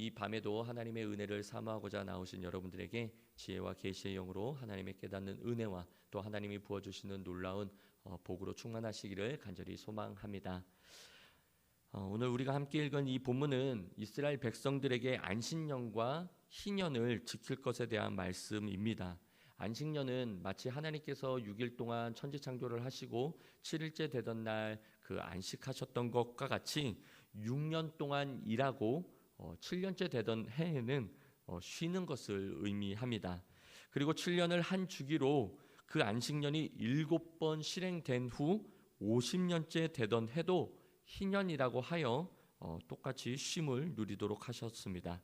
이 밤에도 하나님의 은혜를 사모하고자 나오신 여러분들에게 지혜와 계시의 영으로 하나님의 깨닫는 은혜와 또 하나님이 부어주시는 놀라운 복으로 충만하시기를 간절히 소망합니다. 오늘 우리가 함께 읽은 이 본문은 이스라엘 백성들에게 안식년과 희년을 지킬 것에 대한 말씀입니다. 안식년은 마치 하나님께서 6일 동안 천지창조를 하시고 7일째 되던 날 그 안식하셨던 것과 같이 6년 동안 일하고 7년째 되던 해에는 쉬는 것을 의미합니다. 그리고 7년을 한 주기로 그 안식년이 7번 실행된 후 50년째 되던 해도 희년이라고 하여 똑같이 쉼을 누리도록 하셨습니다.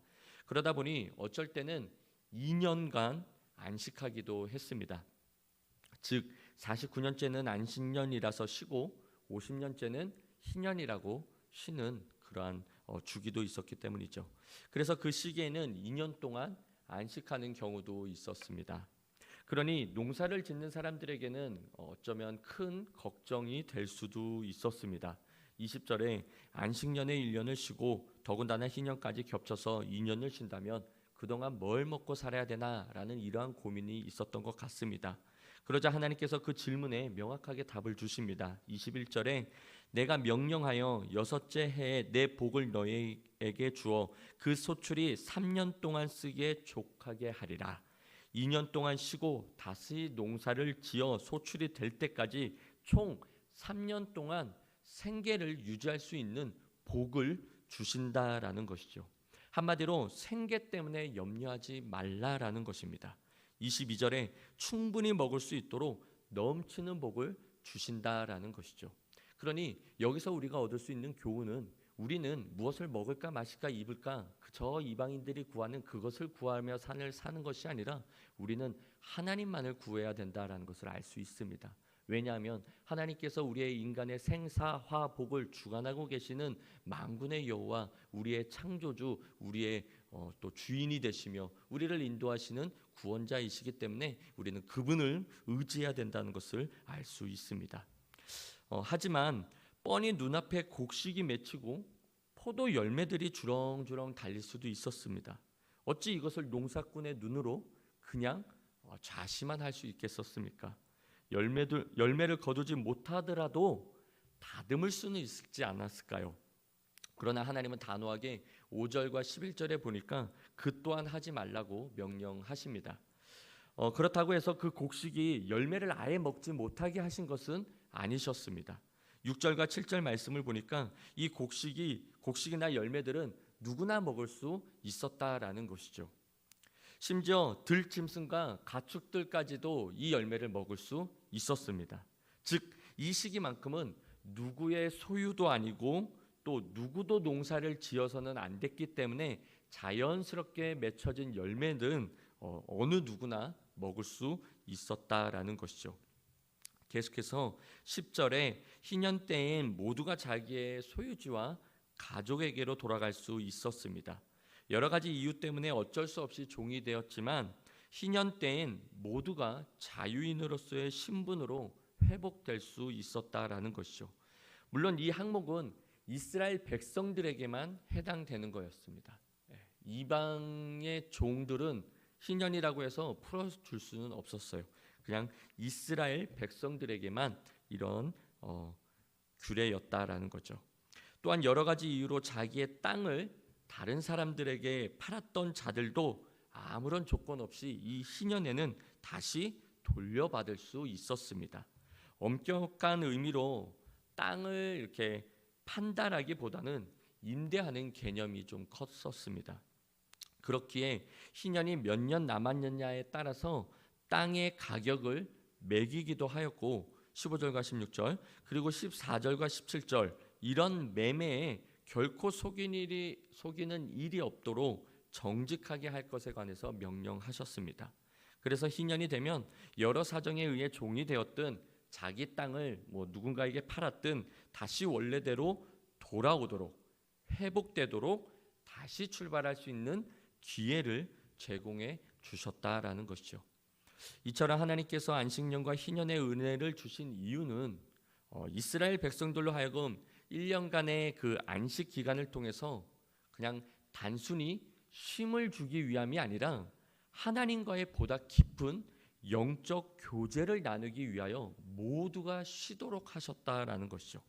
그러다 보니 어쩔 때는 2년간 안식하기도 했습니다. 즉 49년째는 안식년이라서 쉬고 50년째는 희년이라고 쉬는 그러한 주기도 있었기 때문이죠. 그래서 그 시기에는 2년 동안 안식하는 경우도 있었습니다. 그러니 농사를 짓는 사람들에게는 어쩌면 큰 걱정이 될 수도 있었습니다. 20절에 안식년에 1년을 쉬고 더군다나 희년까지 겹쳐서 2년을 쉰다면 그동안 뭘 먹고 살아야 되나라는 이러한 고민이 있었던 것 같습니다. 그러자 하나님께서 그 질문에 명확하게 답을 주십니다. 21절에 내가 명령하여 6째 해에 내 복을 너희에게 주어 그 소출이 3년 동안 쓰기에 족하게 하리라. 2년 동안 쉬고 다시 농사를 지어 소출이 될 때까지 총 3년 동안 생계를 유지할 수 있는 복을 주신다라는 것이죠. 한마디로 생계 때문에 염려하지 말라라는 것입니다. 22절에 충분히 먹을 수 있도록 넘치는 복을 주신다라는 것이죠. 그러니 여기서 우리가 얻을 수 있는 교훈은 우리는 무엇을 먹을까 마실까 입을까 저 이방인들이 구하는 그것을 구하며 사는 것이 아니라 우리는 하나님만을 구해야 된다라는 것을 알 수 있습니다. 왜냐하면 하나님께서 우리의 인간의 생사화 복을 주관하고 계시는 만군의 여호와 우리의 창조주 우리의 또 주인이 되시며 우리를 인도하시는 구원자이시기 때문에 우리는 그분을 의지해야 된다는 것을 알 수 있습니다. 하지만 뻔히 눈앞에 곡식이 맺히고 포도 열매들이 주렁주렁 달릴 수도 있었습니다. 어찌 이것을 농사꾼의 눈으로 그냥 좌시만 할 수 있겠었습니까? 열매를 거두지 못하더라도 다듬을 수는 있지 않았을까요? 그러나 하나님은 단호하게 5절과 11절에 보니까 그 또한 하지 말라고 명령하십니다. 그렇다고 해서 그 곡식이 열매를 아예 먹지 못하게 하신 것은 아니셨습니다. 6절과 7절 말씀을 보니까 이 곡식이나 열매들은 누구나 먹을 수 있었다라는 것이죠. 심지어 들짐승과 가축들까지도 이 열매를 먹을 수 있었습니다. 즉 이 시기만큼은 누구의 소유도 아니고 또 누구도 농사를 지어서는 안 됐기 때문에 자연스럽게 맺혀진 열매는 어느 누구나 먹을 수 있었다라는 것이죠. 계속해서 10절에 희년 때엔 모두가 자기의 소유지와 가족에게로 돌아갈 수 있었습니다. 여러 가지 이유 때문에 어쩔 수 없이 종이 되었지만 희년 때엔 모두가 자유인으로서의 신분으로 회복될 수 있었다라는 것이죠. 물론 이 항목은 이스라엘 백성들에게만 해당되는 거였습니다. 이방의 종들은 희년이라고 해서 풀어줄 수는 없었어요. 그냥 이스라엘 백성들에게만 이런 규례였다라는 거죠. 또한 여러 가지 이유로 자기의 땅을 다른 사람들에게 팔았던 자들도 아무런 조건 없이 이 희년에는 다시 돌려받을 수 있었습니다. 엄격한 의미로 땅을 이렇게 판다라기보다는 임대하는 개념이 좀 컸었습니다. 그렇기에 희년이 몇 년 남았느냐에 따라서 땅의 가격을 매기기도 하였고 15절과 16절 그리고 14절과 17절 이런 매매에 결코 속이는 일이 없도록 정직하게 할 것에 관해서 명령하셨습니다. 그래서 희년이 되면 여러 사정에 의해 종이 되었든 자기 땅을 누군가에게 팔았든 다시 원래대로 돌아오도록 회복되도록 다시 출발할 수 있는 기회를 제공해 주셨다라는 것이죠. 이처럼 하나님께서 안식년과 희년의 은혜를 주신 이유는 이스라엘 백성들로 하여금 1년간의 그 안식 기간을 통해서 그냥 단순히 쉼을 주기 위함이 아니라 하나님과의 보다 깊은 영적 교제를 나누기 위하여 모두가 쉬도록 하셨다라는 것이죠.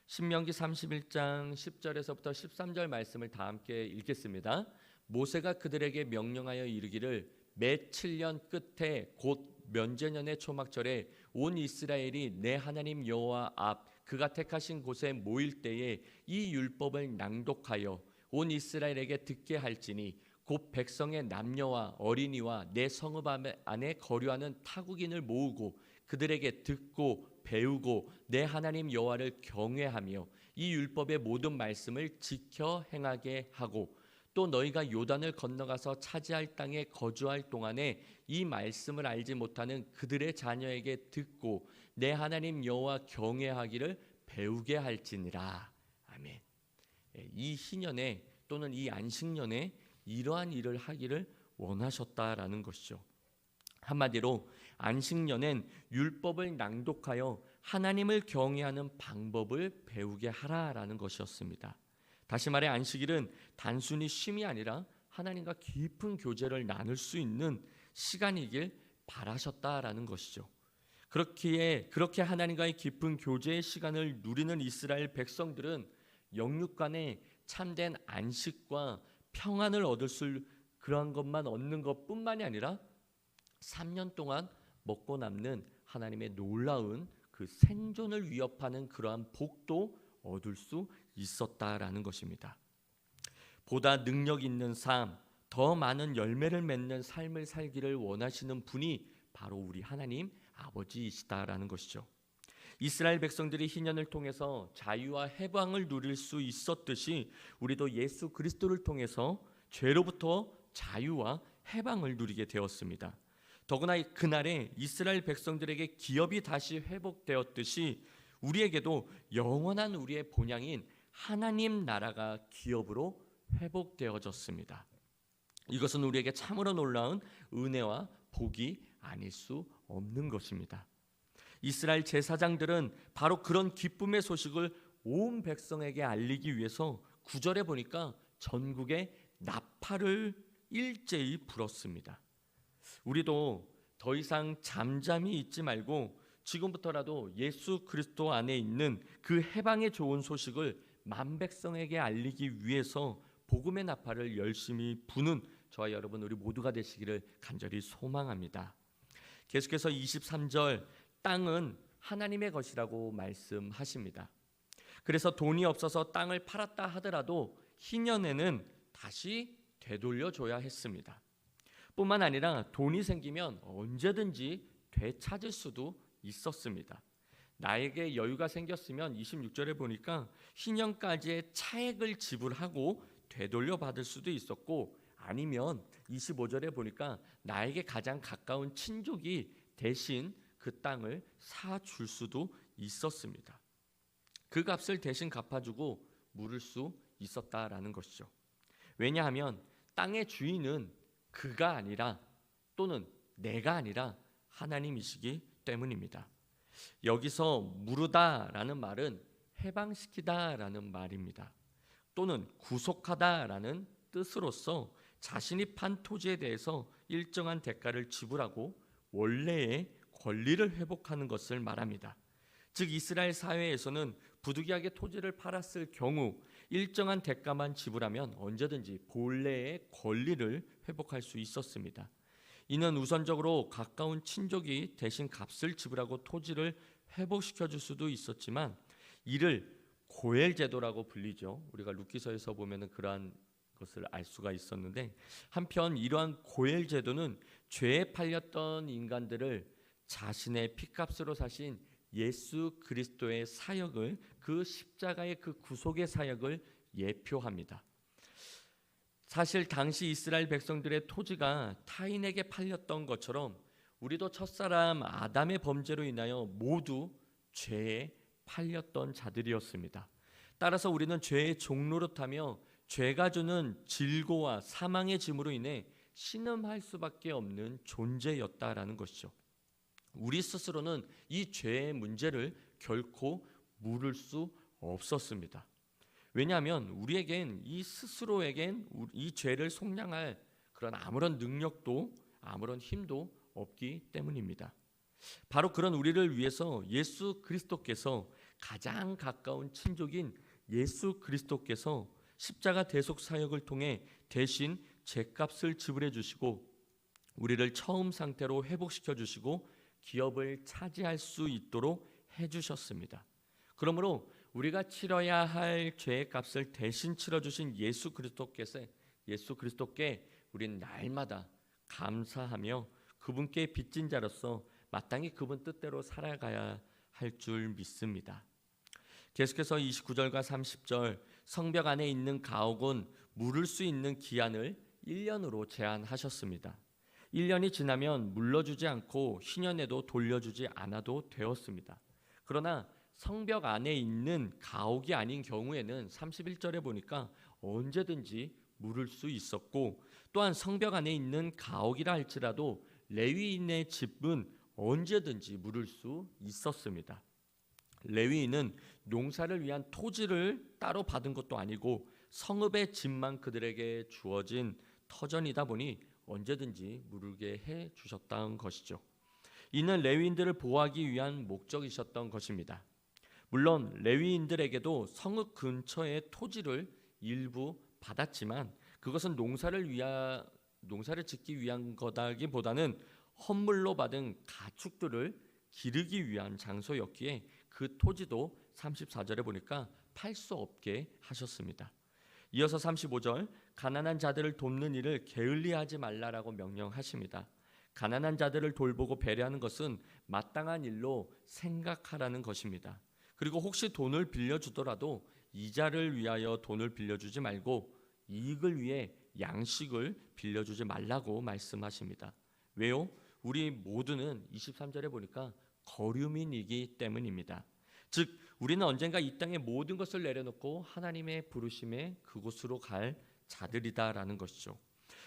신명기 31장 10절에서부터 13절 말씀을 다 함께 읽겠습니다. 모세가 그들에게 명령하여 이르기를 매 7년 끝에 곧 면제년의 초막절에 온 이스라엘이 내 하나님 여호와 앞 그가 택하신 곳에 모일 때에 이 율법을 낭독하여 온 이스라엘에게 듣게 할지니 곧 백성의 남녀와 어린이와 내 성읍 안에 거류하는 타국인을 모으고 그들에게 듣고 배우고 내 하나님 여호와를 경외하며 이 율법의 모든 말씀을 지켜 행하게 하고 또 너희가 요단을 건너가서 차지할 땅에 거주할 동안에 이 말씀을 알지 못하는 그들의 자녀에게 듣고 내 하나님 여호와 경외하기를 배우게 할지니라. 아멘. 이 희년에 또는 이 안식년에 이러한 일을 하기를 원하셨다라는 것이죠. 한마디로 안식년엔 율법을 낭독하여 하나님을 경외하는 방법을 배우게 하라라는 것이었습니다. 다시 말해 안식일은 단순히 쉼이 아니라 하나님과 깊은 교제를 나눌 수 있는 시간이길 바라셨다라는 것이죠. 그렇게 하나님과의 깊은 교제의 시간을 누리는 이스라엘 백성들은 영육간에 참된 안식과 평안을 얻을 수 그러한 것만 얻는 것뿐만이 아니라 3년 동안 먹고 남는 하나님의 놀라운 그 생존을 위협하는 그러한 복도 얻을 수 있었다라는 것입니다. 보다 능력 있는 삶, 더 많은 열매를 맺는 삶을 살기를 원하시는 분이 바로 우리 하나님 아버지이시다라는 것이죠. 이스라엘 백성들이 희년을 통해서 자유와 해방을 누릴 수 있었듯이 우리도 예수 그리스도를 통해서 죄로부터 자유와 해방을 누리게 되었습니다. 더구나 그날에 이스라엘 백성들에게 기업이 다시 회복되었듯이 우리에게도 영원한 우리의 본향인 하나님 나라가 기업으로 회복되어졌습니다. 이것은 우리에게 참으로 놀라운 은혜와 복이 아닐 수 없는 것입니다. 이스라엘 제사장들은 바로 그런 기쁨의 소식을 온 백성에게 알리기 위해서 9절에 보니까 전국에 나팔을 일제히 불었습니다. 우리도 더 이상 잠잠히 있지 말고 지금부터라도 예수 그리스도 안에 있는 그 해방의 좋은 소식을 만백성에게 알리기 위해서 복음의 나팔을 열심히 부는 저와 여러분 우리 모두가 되시기를 간절히 소망합니다. 계속해서 23절 땅은 하나님의 것이라고 말씀하십니다. 그래서 돈이 없어서 땅을 팔았다 하더라도 희년에는 다시 되돌려줘야 했습니다. 뿐만 아니라 돈이 생기면 언제든지 되찾을 수도 있었습니다. 나에게 여유가 생겼으면 26절에 보니까 희년까지의 차액을 지불하고 되돌려 받을 수도 있었고 아니면 25절에 보니까 나에게 가장 가까운 친족이 대신 그 땅을 사줄 수도 있었습니다. 그 값을 대신 갚아주고 물을 수 있었다라는 것이죠. 왜냐하면 땅의 주인은 그가 아니라 또는 내가 아니라 하나님이시기 때문입니다. 여기서 무르다라는 말은 해방시키다라는 말입니다. 또는 구속하다라는 뜻으로서 자신이 판 토지에 대해서 일정한 대가를 지불하고 원래의 권리를 회복하는 것을 말합니다. 즉 이스라엘 사회에서는 부득이하게 토지를 팔았을 경우 일정한 대가만 지불하면 언제든지 본래의 권리를 회복할 수 있었습니다. 이는 우선적으로 가까운 친족이 대신 값을 지불하고 토지를 회복시켜 줄 수도 있었지만 이를 고엘 제도라고 불리죠. 우리가 룻기서에서 보면은 그러한 것을 알 수가 있었는데 한편 이러한 고엘 제도는 죄에 팔렸던 인간들을 자신의 피값으로 사신 예수 그리스도의 사역을 그 십자가의 그 구속의 사역을 예표합니다. 사실 당시 이스라엘 백성들의 토지가 타인에게 팔렸던 것처럼 우리도 첫사람 아담의 범죄로 인하여 모두 죄에 팔렸던 자들이었습니다. 따라서 우리는 죄의 종노릇하며 죄가 주는 질고와 사망의 짐으로 인해 신음할 수밖에 없는 존재였다라는 것이죠. 우리 스스로는 이 죄의 문제를 결코 물을 수 없었습니다. 왜냐하면 우리에겐 이 스스로에겐 이 죄를 속량할 그런 아무런 능력도 아무런 힘도 없기 때문입니다. 바로 그런 우리를 위해서 예수 그리스도께서 가장 가까운 친족인 예수 그리스도께서 십자가 대속 사역을 통해 대신 죄값을 지불해 주시고 우리를 처음 상태로 회복시켜 주시고 기업을 차지할 수 있도록 해 주셨습니다. 그러므로 우리가 치러야 할 죄의 값을 대신 치러 주신 예수 그리스도께 우리는 날마다 감사하며 그분께 빚진 자로서 마땅히 그분 뜻대로 살아가야 할 줄 믿습니다. 계속해서 29절과 30절 성벽 안에 있는 가옥은 물을 수 있는 기한을 1년으로 제한하셨습니다. 1년이 지나면 물러주지 않고 희년에도 돌려주지 않아도 되었습니다. 그러나 성벽 안에 있는 가옥이 아닌 경우에는 31절에 보니까 언제든지 물을 수 있었고, 또한 성벽 안에 있는 가옥이라 할지라도 레위인의 집은 언제든지 물을 수 있었습니다. 레위인은 농사를 위한 토지를 따로 받은 것도 아니고 성읍의 집만 그들에게 주어진 터전이다 보니 언제든지 물게 해 주셨다는 것이죠. 이는 레위인들을 보호하기 위한 목적이셨던 것입니다. 물론 레위인들에게도 성읍 근처의 토지를 일부 받았지만 그것은 농사를 짓기 위한 거다기보다는 헌물로 받은 가축들을 기르기 위한 장소였기에 그 토지도 34절에 보니까 팔 수 없게 하셨습니다. 이어서 35절 가난한 자들을 돕는 일을 게을리하지 말라라고 명령하십니다. 가난한 자들을 돌보고 배려하는 것은 마땅한 일로 생각하라는 것입니다. 그리고 혹시 돈을 빌려주더라도 이자를 위하여 돈을 빌려주지 말고 이익을 위해 양식을 빌려주지 말라고 말씀하십니다. 왜요? 우리 모두는 23절에 보니까 거류민이기 때문입니다. 즉 우리는 언젠가 이 땅의 모든 것을 내려놓고 하나님의 부르심에 그곳으로 갈 자들이다라는 것이죠.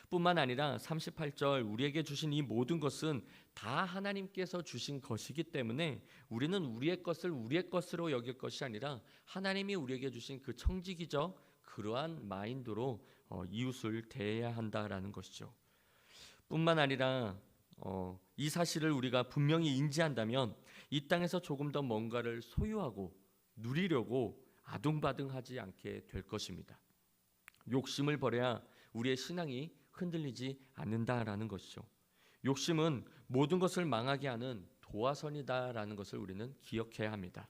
뿐만 아니라 38절 우리에게 주신 이 모든 것은 다 하나님께서 주신 것이기 때문에 우리는 우리의 것을 우리의 것으로 여길 것이 아니라 하나님이 우리에게 주신 그 청지기적 그러한 마인드로 이웃을 대해야 한다라는 것이죠. 뿐만 아니라 이 사실을 우리가 분명히 인지한다면 이 땅에서 조금 더 뭔가를 소유하고 누리려고 아둥바둥하지 않게 될 것입니다. 욕심을 버려야 우리의 신앙이 흔들리지 않는다라는 것이죠. 욕심은 모든 것을 망하게 하는 도화선이다라는 것을 우리는 기억해야 합니다.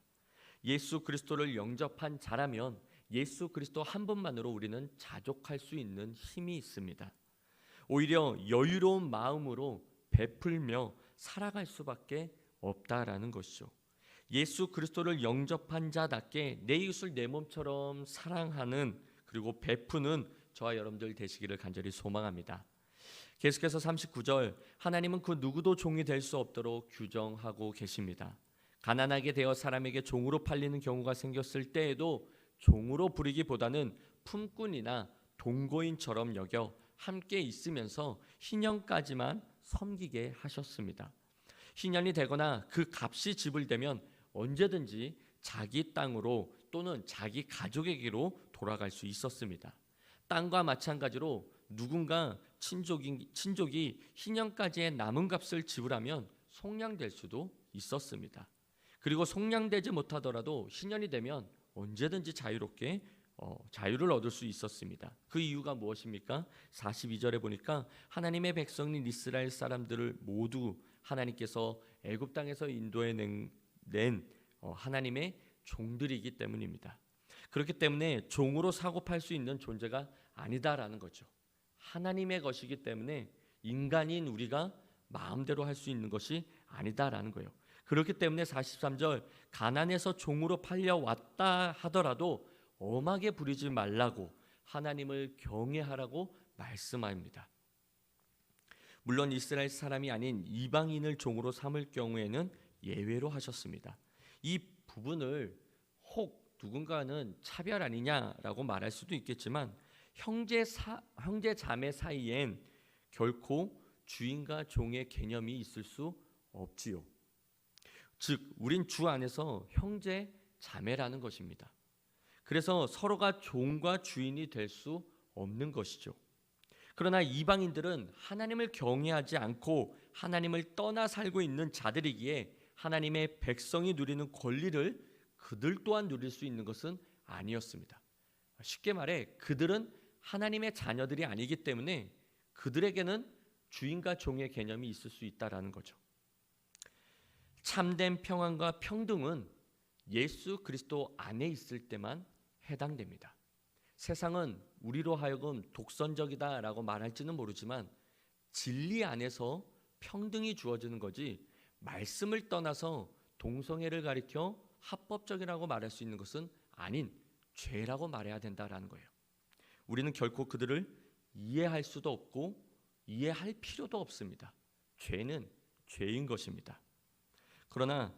예수 그리스도를 영접한 자라면 예수 그리스도 한 분만으로 우리는 자족할 수 있는 힘이 있습니다. 오히려 여유로운 마음으로 베풀며 살아갈 수밖에 없다라는 것이죠. 예수 그리스도를 영접한 자답게 내 이웃을 내 몸처럼 사랑하는 그리고 베푸는 저와 여러분들 되시기를 간절히 소망합니다. 계속해서 39절 하나님은 그 누구도 종이 될 수 없도록 규정하고 계십니다. 가난하게 되어 사람에게 종으로 팔리는 경우가 생겼을 때에도 종으로 부리기보다는 품꾼이나 동거인처럼 여겨 함께 있으면서 희년까지만 섬기게 하셨습니다. 희년이 되거나 그 값이 지불되면 언제든지 자기 땅으로 또는 자기 가족에게로 돌아갈 수 있었습니다. 땅과 마찬가지로 누군가 친족이 희년까지의 남은 값을 지불하면 속량될 수도 있었습니다. 그리고 속량되지 못하더라도 희년이 되면 언제든지 자유롭게 자유를 얻을 수 있었습니다. 그 이유가 무엇입니까? 42절에 보니까 하나님의 백성인 이스라엘 사람들을 모두 하나님께서 애굽 땅에서 인도해 낸 하나님의 종들이기 때문입니다. 그렇기 때문에 종으로 사고 팔 수 있는 존재가 아니다라는 거죠. 하나님의 것이기 때문에 인간인 우리가 마음대로 할 수 있는 것이 아니다라는 거예요. 그렇기 때문에 43절 가난해서 종으로 팔려왔다 하더라도 엄하게 부리지 말라고 하나님을 경외하라고 말씀합니다. 물론 이스라엘 사람이 아닌 이방인을 종으로 삼을 경우에는 예외로 하셨습니다. 이 부분을 혹 누군가는 차별 아니냐라고 말할 수도 있겠지만 형제 자매 사이엔 결코 주인과 종의 개념이 있을 수 없지요. 즉 우린 주 안에서 형제 자매라는 것입니다. 그래서 서로가 종과 주인이 될 수 없는 것이죠. 그러나 이방인들은 하나님을 경외하지 않고 하나님을 떠나 살고 있는 자들이기에 하나님의 백성이 누리는 권리를 그들 또한 누릴 수 있는 것은 아니었습니다. 쉽게 말해 그들은 하나님의 자녀들이 아니기 때문에 그들에게는 주인과 종의 개념이 있을 수 있다라는 거죠. 참된 평안과 평등은 예수 그리스도 안에 있을 때만 해당됩니다. 세상은 우리로 하여금 독선적이다라고 말할지는 모르지만 진리 안에서 평등이 주어지는 거지 말씀을 떠나서 동성애를 가리켜 합법적이라고 말할 수 있는 것은 아닌 죄라고 말해야 된다라는 거예요. 우리는 결코 그들을 이해할 수도 없고 이해할 필요도 없습니다. 죄는 죄인 것입니다. 그러나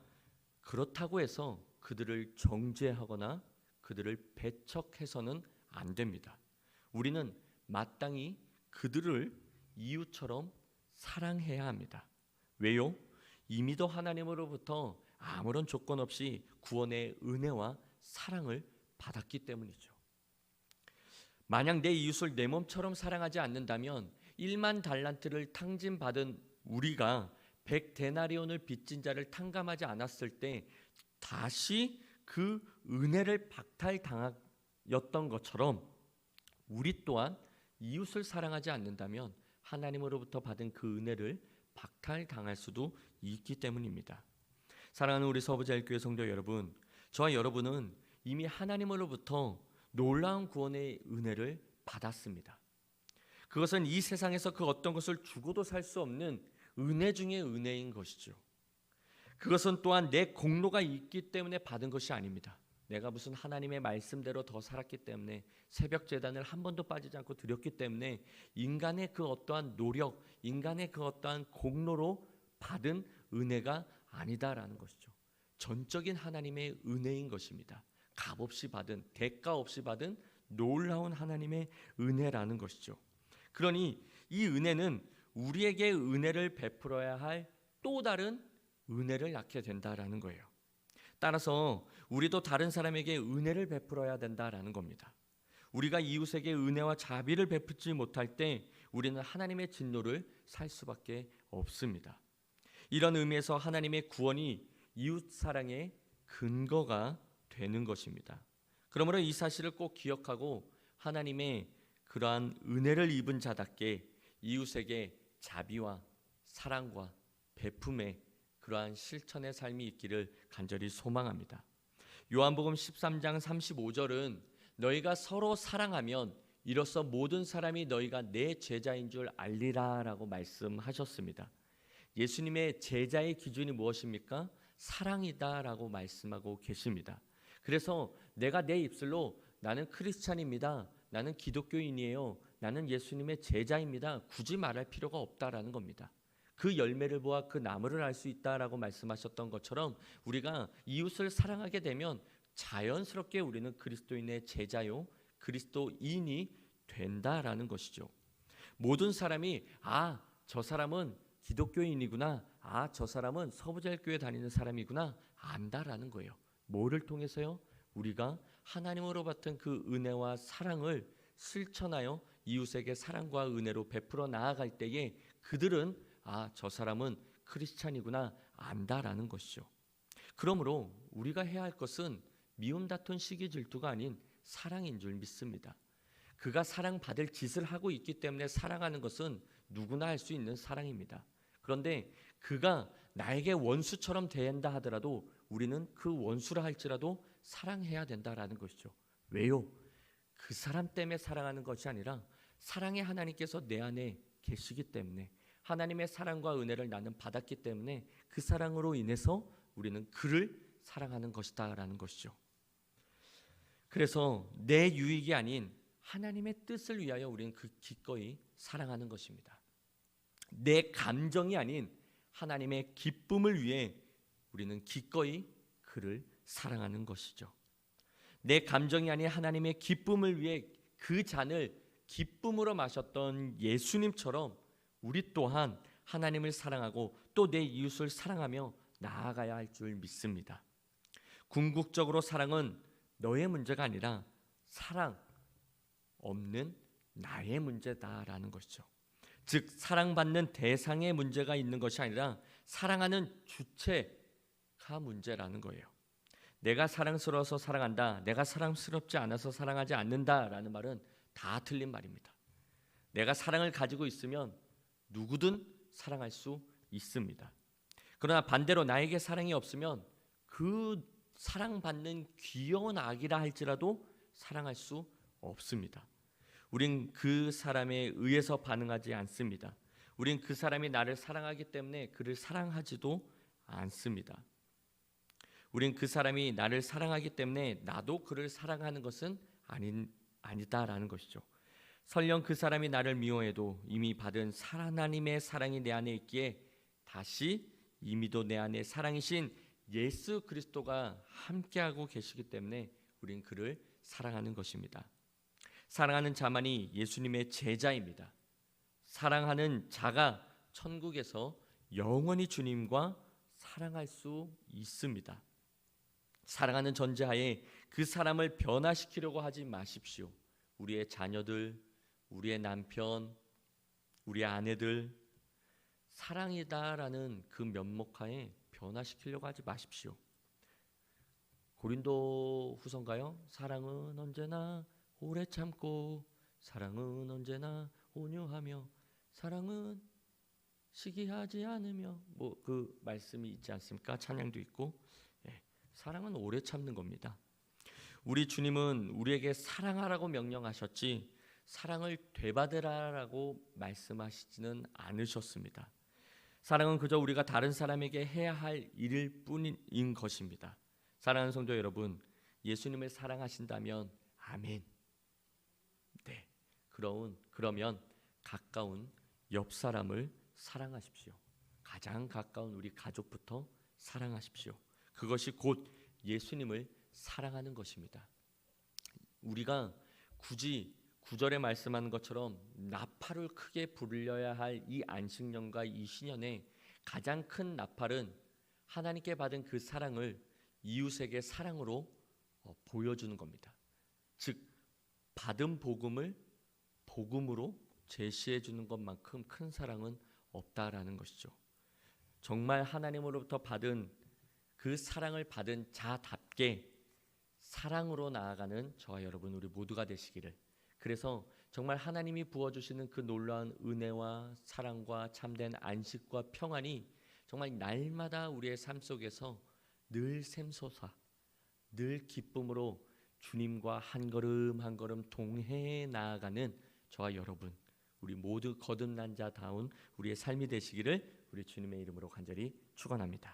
그렇다고 해서 그들을 정죄하거나 그들을 배척해서는 안 됩니다. 우리는 마땅히 그들을 이웃처럼 사랑해야 합니다. 왜요? 이미도 하나님으로부터 아무런 조건 없이 구원의 은혜와 사랑을 받았기 때문이죠. 만약 내 이웃을 내 몸처럼 사랑하지 않는다면 1만 달란트를 탕진받은 우리가 100데나리온을 빚진 자를 탕감하지 않았을 때 다시 그 은혜를 박탈당하였던 것처럼 우리 또한 이웃을 사랑하지 않는다면 하나님으로부터 받은 그 은혜를 박탈당할 수도 있기 때문입니다. 사랑하는 우리 서부제일교회 성도 여러분, 저와 여러분은 이미 하나님으로부터 놀라운 구원의 은혜를 받았습니다. 그것은 이 세상에서 그 어떤 것을 주고도 살 수 없는 은혜 중의 은혜인 것이죠. 그것은 또한 내 공로가 있기 때문에 받은 것이 아닙니다. 내가 무슨 하나님의 말씀대로 더 살았기 때문에 새벽 제단을 한 번도 빠지지 않고 드렸기 때문에 인간의 그 어떠한 노력, 인간의 그 어떠한 공로로 받은 은혜가 아니다라는 것이죠. 전적인 하나님의 은혜인 것입니다. 값 없이 받은, 대가 없이 받은 놀라운 하나님의 은혜라는 것이죠. 그러니 이 은혜는 우리에게 은혜를 베풀어야 할 또 다른 은혜를 낳게 된다라는 거예요. 따라서 우리도 다른 사람에게 은혜를 베풀어야 된다라는 겁니다. 우리가 이웃에게 은혜와 자비를 베풀지 못할 때 우리는 하나님의 진노를 살 수밖에 없습니다. 이런 의미에서 하나님의 구원이 이웃 사랑의 근거가 되는 것입니다. 그러므로 이 사실을 꼭 기억하고 하나님의 그러한 은혜를 입은 자답게 이웃에게 자비와 사랑과 베품의 그러한 실천의 삶이 있기를 간절히 소망합니다. 요한복음 13장 35절은 너희가 서로 사랑하면 이로써 모든 사람이 너희가 내 제자인 줄 알리라 라고 말씀하셨습니다. 예수님의 제자의 기준이 무엇입니까? 사랑이다 라고 말씀하고 계십니다. 그래서 내가 내 입술로 나는 크리스찬입니다, 나는 기독교인이에요, 나는 예수님의 제자입니다, 굳이 말할 필요가 없다라는 겁니다. 그 열매를 보아 그 나무를 알 수 있다라고 말씀하셨던 것처럼 우리가 이웃을 사랑하게 되면 자연스럽게 우리는 그리스도인의 제자요, 그리스도인이 된다라는 것이죠. 모든 사람이 저 사람은 기독교인이구나, 저 사람은 서부제일교회 다니는 사람이구나 안다라는 거예요. 뭐를 통해서요? 우리가 하나님으로 받은 그 은혜와 사랑을 실천하여 이웃에게 사랑과 은혜로 베풀어 나아갈 때에 그들은 저 사람은 크리스찬이구나 안다라는 것이죠. 그러므로 우리가 해야 할 것은 미움 다툰 시기 질투가 아닌 사랑인 줄 믿습니다. 그가 사랑받을 짓을 하고 있기 때문에 사랑하는 것은 누구나 할 수 있는 사랑입니다. 그런데 그가 나에게 원수처럼 대한다 하더라도 우리는 그 원수라 할지라도 사랑해야 된다라는 것이죠. 왜요? 그 사람 때문에 사랑하는 것이 아니라 사랑의 하나님께서 내 안에 계시기 때문에, 하나님의 사랑과 은혜를 나는 받았기 때문에 그 사랑으로 인해서 우리는 그를 사랑하는 것이다 라는 것이죠. 그래서 내 유익이 아닌 하나님의 뜻을 위하여 우리는 그 기꺼이 사랑하는 것입니다. 내 감정이 아닌 하나님의 기쁨을 위해 우리는 기꺼이 그를 사랑하는 것이죠. 내 감정이 아닌 하나님의 기쁨을 위해 그 잔을 기쁨으로 마셨던 예수님처럼 우리 또한 하나님을 사랑하고 또 내 이웃을 사랑하며 나아가야 할 줄 믿습니다. 궁극적으로 사랑은 너의 문제가 아니라 사랑 없는 나의 문제다라는 것이죠. 즉 사랑받는 대상의 문제가 있는 것이 아니라 사랑하는 주체가 문제라는 거예요. 내가 사랑스러워서 사랑한다, 내가 사랑스럽지 않아서 사랑하지 않는다라는 말은 다 틀린 말입니다. 내가 사랑을 가지고 있으면 누구든 사랑할 수 있습니다. 그러나 반대로 나에게 사랑이 없으면 그 사랑받는 귀여운 아기라 할지라도 사랑할 수 없습니다. 우린 그 사람에 의해서 반응하지 않습니다. 우린 그 사람이 나를 사랑하기 때문에 그를 사랑하지도 않습니다. 우린 그 사람이 나를 사랑하기 때문에 나도 그를 사랑하는 것은 아니다라는 것이죠. 설령 그 사람이 나를 미워해도 이미 받은 하나님의 사랑이 내 안에 있기에 다시 이미도 내 안에 사랑이신 예수 그리스도가 함께하고 계시기 때문에 우린 그를 사랑하는 것입니다. 사랑하는 자만이 예수님의 제자입니다. 사랑하는 자가 천국에서 영원히 주님과 사랑할 수 있습니다. 사랑하는 전제하에 그 사람을 변화시키려고 하지 마십시오. 우리의 자녀들, 우리의 남편, 우리의 아내들 사랑이다라는 그 면목하에 변화시키려고 하지 마십시오. 고린도 후서인가요? 사랑은 언제나 오래 참고 사랑은 언제나 온유하며 사랑은 시기하지 않으며 그 말씀이 있지 않습니까? 찬양도 있고 사랑은 오래 참는 겁니다. 우리 주님은 우리에게 사랑하라고 명령하셨지 사랑을 되받으라라고 말씀하시지는 않으셨습니다. 사랑은 그저 우리가 다른 사람에게 해야 할 일일 뿐인 것입니다. 사랑하는 성도 여러분, 예수님을 사랑하신다면 아멘. 네, 그러면 가까운 옆 사람을 사랑하십시오. 가장 가까운 우리 가족부터 사랑하십시오. 그것이 곧 예수님을 사랑하는 것입니다. 우리가 굳이 9절에 말씀하는 것처럼 나팔을 크게 불려야 할 이 안식년과 이 신년에 가장 큰 나팔은 하나님께 받은 그 사랑을 이웃에게 사랑으로 보여주는 겁니다. 즉 받은 복음을 복음으로 제시해 주는 것만큼 큰 사랑은 없다라는 것이죠. 정말 하나님으로부터 받은 그 사랑을 받은 자답게 사랑으로 나아가는 저와 여러분 우리 모두가 되시기를. 그래서 정말 하나님이 부어주시는 그 놀라운 은혜와 사랑과 참된 안식과 평안이 정말 날마다 우리의 삶 속에서 늘 샘솟아 늘 기쁨으로 주님과 한 걸음 한 걸음 동행해 나아가는 저와 여러분 우리 모두 거듭난 자다운 우리의 삶이 되시기를 우리 주님의 이름으로 간절히 축원합니다.